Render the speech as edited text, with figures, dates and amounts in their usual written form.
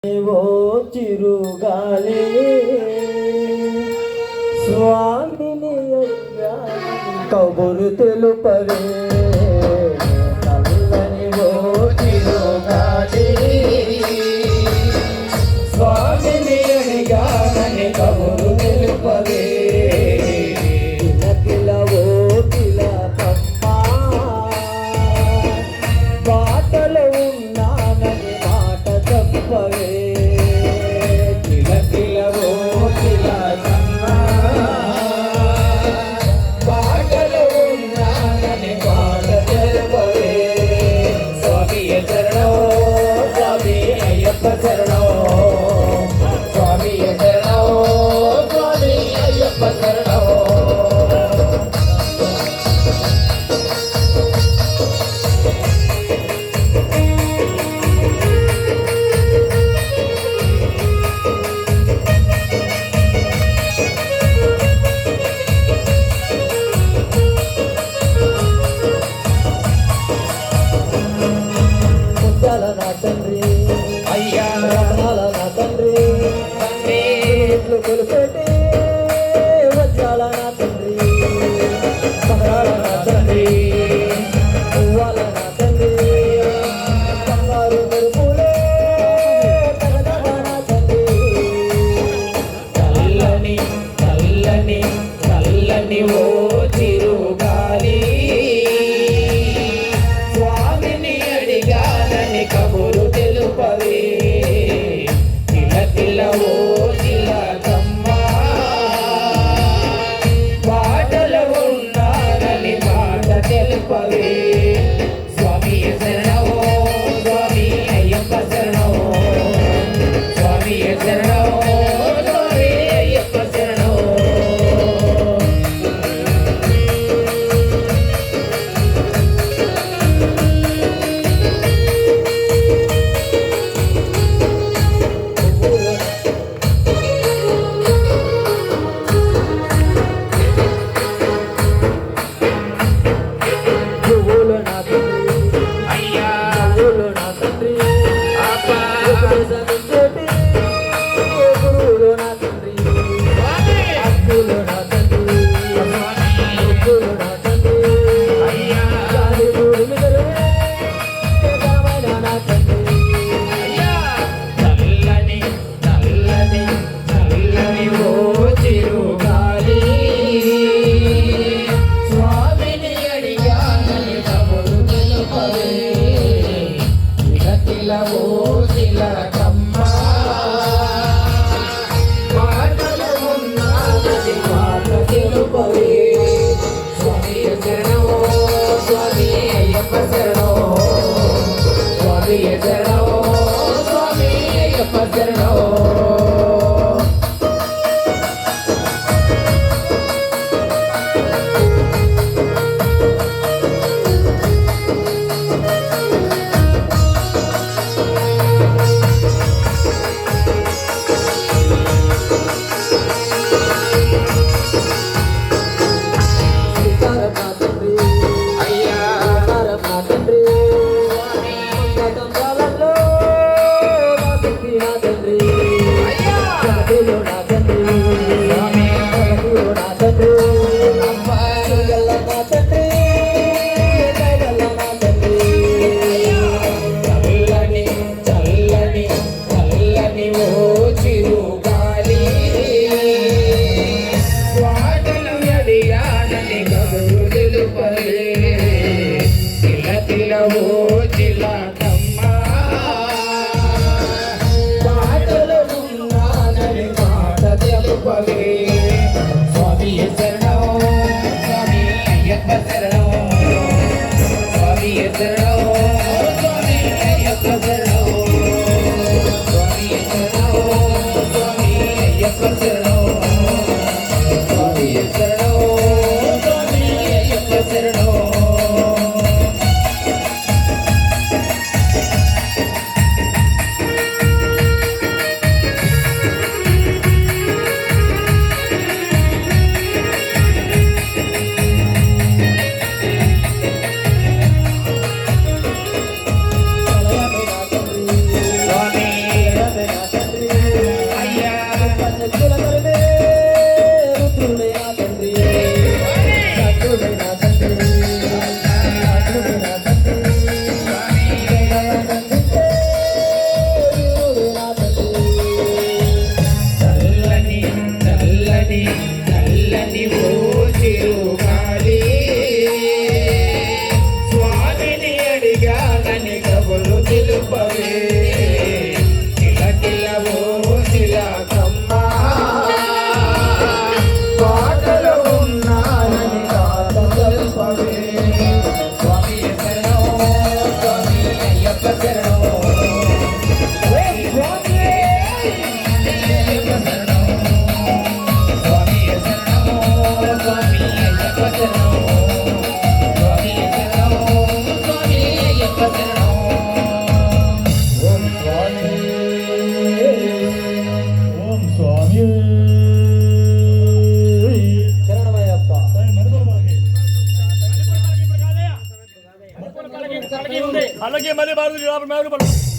ఓ చిరుగాలి స్వామిని కబురు తెలుపవే నల్లని ఓ చిరుగాలి స్వామిని అడిగానని కబురు తెలుపవే కిలకిలవో కిలకమ్మా బాటలో ఉన్నానని మాట చెప్పవే తండ్రి అయ్యా నా తండ్రి ఇట్లు కొలిపెట్టి వజ్రాల నా తండ్రి బంగాళ నా తండ్రి పువ్వాల నా తండ్రి బంగారు మెరుపులే తగదగ నా తండ్రి చల్లని చల్లని చల్లని ఓ చిరుగాలి కబురు తెలుపవే కిలకిలవో కిలకమ్మా బాటలో ఉన్నానని మాట తెలుపవే స్వామి శరణమో స్వామి అయ్యప్ప శరణమో స్వామి శరణమో స్వామి అయ్యప్ప శరణమో అలాగే మళ్ళీ బాధ